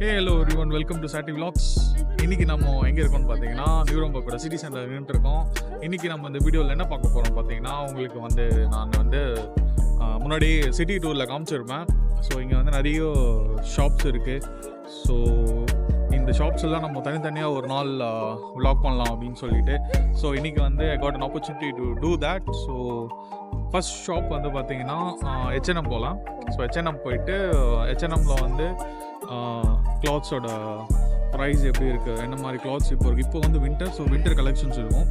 Hello everyone, welcome to சாட்டி vlogs. இன்னைக்கு நம்ம எங்கே இருக்கோம்னு பார்த்தீங்கன்னா நியூரம்பர்கோட சிட்டி சென்டர் நின்றுருக்கோம். இன்னைக்கு நம்ம இந்த வீடியோவில் என்ன பார்க்க போகிறோம் பார்த்தீங்கன்னா, உங்களுக்கு நான் முன்னாடி சிட்டி டூரில் காமிச்சிருப்பேன். ஸோ இங்கே நிறைய ஷாப்ஸ் இருக்குது. ஸோ இந்த ஷாப்ஸ் எல்லாம் நம்ம தனித்தனியாக ஒரு நாள் விலாக் பண்ணலாம் அப்படின்னு சொல்லிட்டு. ஸோ இன்றைக்கி I got an opportunity to do that. So first shop பார்த்தீங்கன்னா H&M போகலாம். ஸோ H&M போயிட்டு H&Mல கிளாத்ஸோட ப்ரைஸ் எப்படி இருக்குது, என்ன மாதிரி கிளாத்ஸ் இப்போ வின்டர். ஸோ வின்டர் கலெக்ஷன்ஸ் இருக்கும்.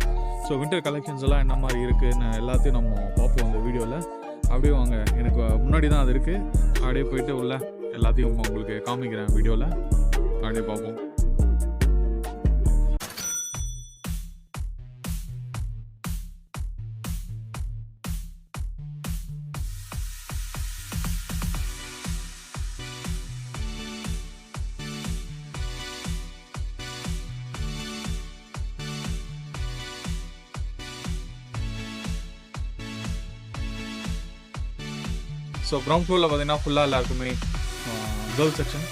ஸோ வின்டர் கலெக்ஷன்ஸ் எல்லாம் என்ன மாதிரி இருக்குதுன்னு எல்லாத்தையும் நம்ம பார்ப்போம் இந்த வீடியோவில். அப்படியே வாங்க, எனக்கு முன்னாடி தான் அது இருக்குது. அப்படியே போயிட்டு உள்ள எல்லாத்தையும் உங்களுக்கு காமிக்கிறேன் வீடியோவில். அப்படியே பார்ப்போம். ஸோ கிரவுண்ட் ஃப்ளோரில் பார்த்தீங்கன்னா ஃபுல்லாக எல்லாருக்குமே கேர்ள்ஸ் செக்ஷன்.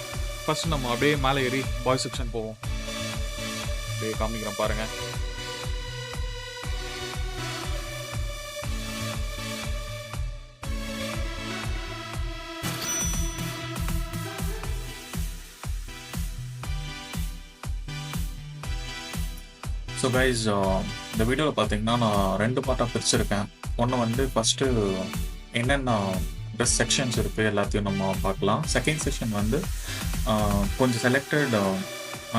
ஃபஸ்ட்டு நம்ம அப்படியே மேலே ஏறி பாய்ஸ் செக்ஷன் போவோம். அப்படியே காமிக்கிறேன் பாருங்கள். ஸோ கைஸ், இந்த வீடியோவில் பார்த்தீங்கன்னா நான் 2 பார்ட்டாக பிரிச்சிருக்கேன். ஒன்று ஃபஸ்ட்டு என்னென்ன ட்ரெஸ் செக்ஷன்ஸ் இருக்குது எல்லாத்தையும் நம்ம பார்க்கலாம். செகண்ட் செக்ஷன் கொஞ்சம் செலக்டட்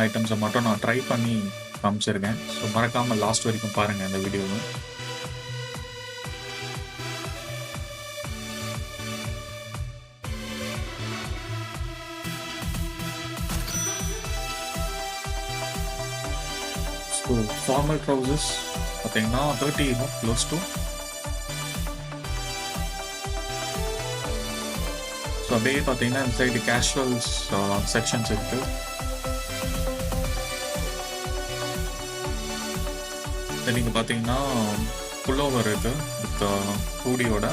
ஐட்டம்ஸை மட்டும் நான் ட்ரை பண்ணி காமிச்சிருக்கேன். ஸோ மறக்காமல் லாஸ்ட் வரைக்கும் பாருங்கள் இந்த வீடியோவை. ஸோ ஃபார்மல் ட்ரௌசர்ஸ் பார்த்தீங்கன்னா 30 க்ளோஸ் டு. ஸோ அப்படியே பார்த்தீங்கன்னா இந்த சைடு கேஷுவல்ஸ் செக்ஷன்ஸ் இருக்குது. தென் நீங்கள் பார்த்தீங்கன்னா புல்லோவர் இருக்குது வித் ஹூடியோட.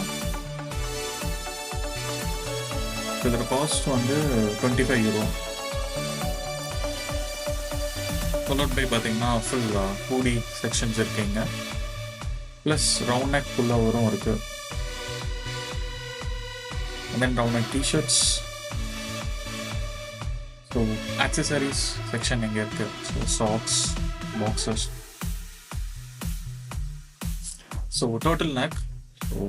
இதோட காஸ்ட் €25. ஃபாலோட் பை பார்த்தீங்கன்னா ஃபுல் ஹூடி செக்ஷன்ஸ் இருக்குங்க. ப்ளஸ் ரவுண்ட் நெக் புல்லோவரும் இருக்குது. And then round neck t-shirts. So accessories section இங்கே இருக்கு. So socks, boxers. So turtleneck. So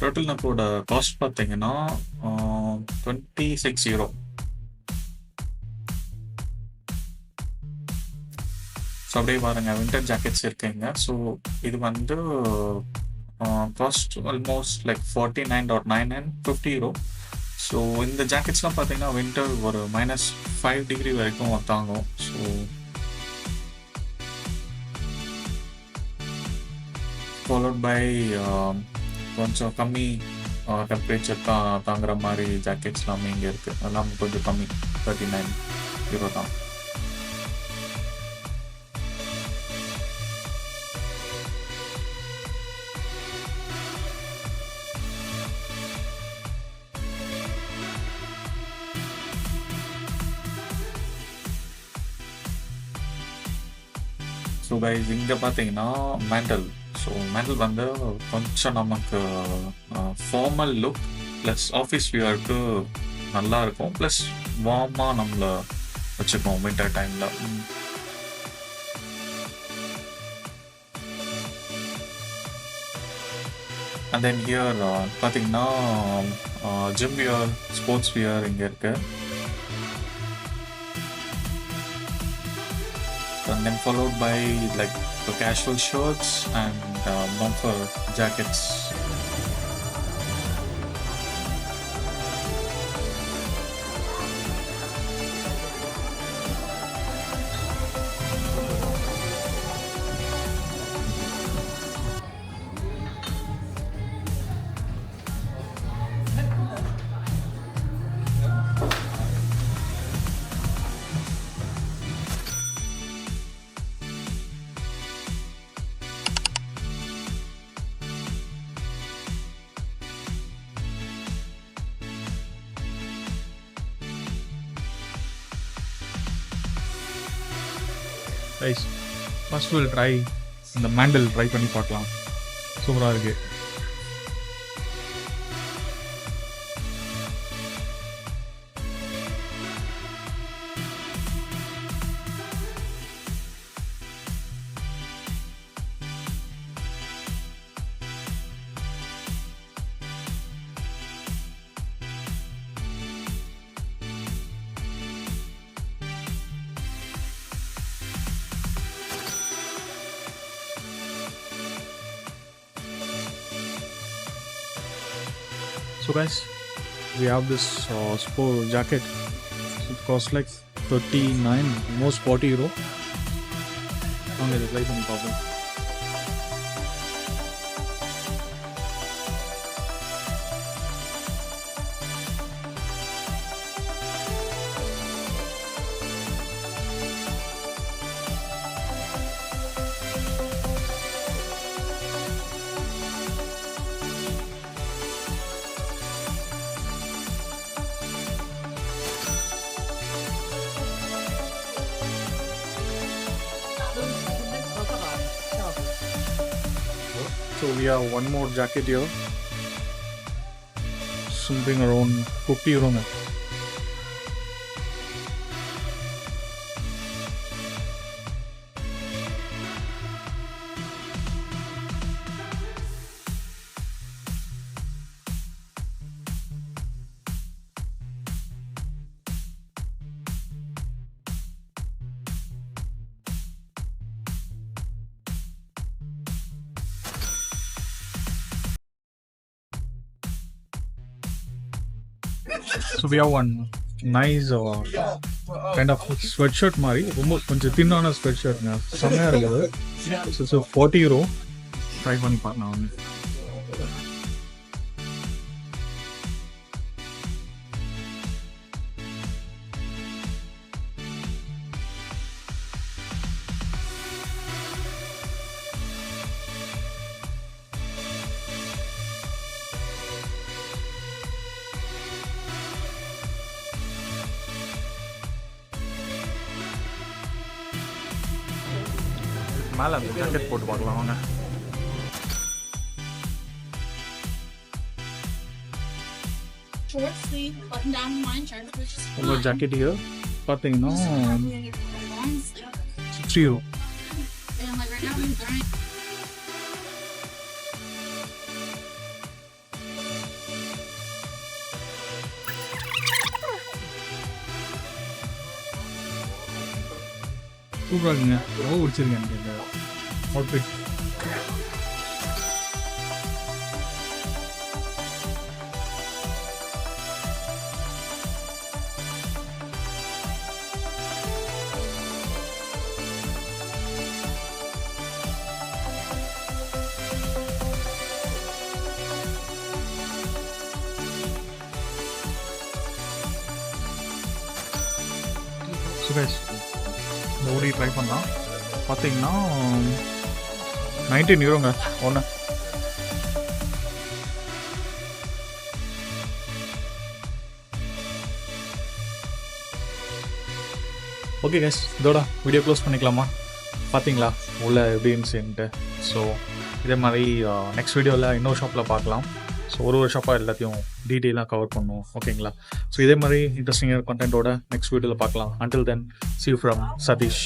turtleneck-ஓட காஸ்ட் பார்த்தீங்கன்னா €26. ஸோ அப்படியே பாருங்க, வின்டர் ஜாக்கெட்ஸ் இருக்குங்க. ஸோ இது cost almost like $49.9 and €50. So இந்த ஜாக்கெட்ஸ்லாம் பார்த்தீங்கன்னா வின்டர் ஒரு -5 வரைக்கும் தாங்கும். ஸோ ஃபாலோட் பை கொஞ்சம் கம்மி டெம்பரேச்சர் தாங்குற மாதிரி ஜாக்கெட்ஸ் எல்லாமே இங்கே இருக்குது. அதெல்லாம் கொஞ்சம் கம்மி, €39 தான். ஸோ கைஸ், இங்கே பார்த்தீங்கன்னா மேண்டல். ஸோ மேண்டல் கொஞ்சம் நமக்கு ஃபார்மல் லுக் ப்ளஸ் ஆஃபீஸ் வியருக்கு நல்லா இருக்கும். ப்ளஸ் வார்மாக நம்மளை வச்சுக்கோம் வின்டர் டைமில். அண்ட் தென் ஹியர் பார்த்தீங்கன்னா ஜிம் வியர், ஸ்போர்ட்ஸ் வியர் இங்கே இருக்குது. And then followed by like the casual shirts and bumper jackets. Rice first will try இந்த மேண்டல் ட்ரை பண்ணி பார்க்கலாம். சூப்பராக இருக்குது. So guys, we have this sport jacket. It costs like 39, almost 40 euro. I'm going to try பண்ணி பார்ப்போம். So we have one more jacket here. Something around 50 euro. So we have one nice kind of sweatshirt மாதிரி ரொம்ப கொஞ்சம் தின்னான ஸ்வெட்ஷர்ட்ங்க. செம்மையாக இருக்குது. So 40 euro. Try பண்ணி பார்க்கலாம் வந்து. மேலே அந்த ஜாக்கெட் போட்டு பார்க்கலாம் வாங்க. உங்கள் ஜாக்கெட் பார்த்தீங்கன்னா 60 euro. சூப்பராக இருக்குங்க. ரொம்ப பிடிச்சிருக்கேன் எனக்கு இந்த அவுட்ஃபிட். சுரேஷ் இந்த ஊடி ட்ரை பண்ணலாம். பார்த்தீங்கன்னா 19 யூரோங்க ஒன்று. ஓகே கைஸ், இதோட வீடியோ க்ளோஸ் பண்ணிக்கலாமா? பார்த்தீங்களா உள்ள எப்படி இருந்துச்சுன்ட்டு. ஸோ இதே மாதிரி நெக்ஸ்ட் வீடியோவில் இன்னொரு ஷாப்பில் பார்க்கலாம். ஸோ ஒரு ஷாப்பாக எல்லாத்தையும் டீட்டெயிலாக கவர் பண்ணுவோம். ஓகேங்களா? ஸோ இதே மாதிரி இன்ட்ரெஸ்டிங்கான கண்டென்ட்டோட நெக்ஸ்ட் வீடியோவில் பார்க்கலாம். Until then, see you from Satish.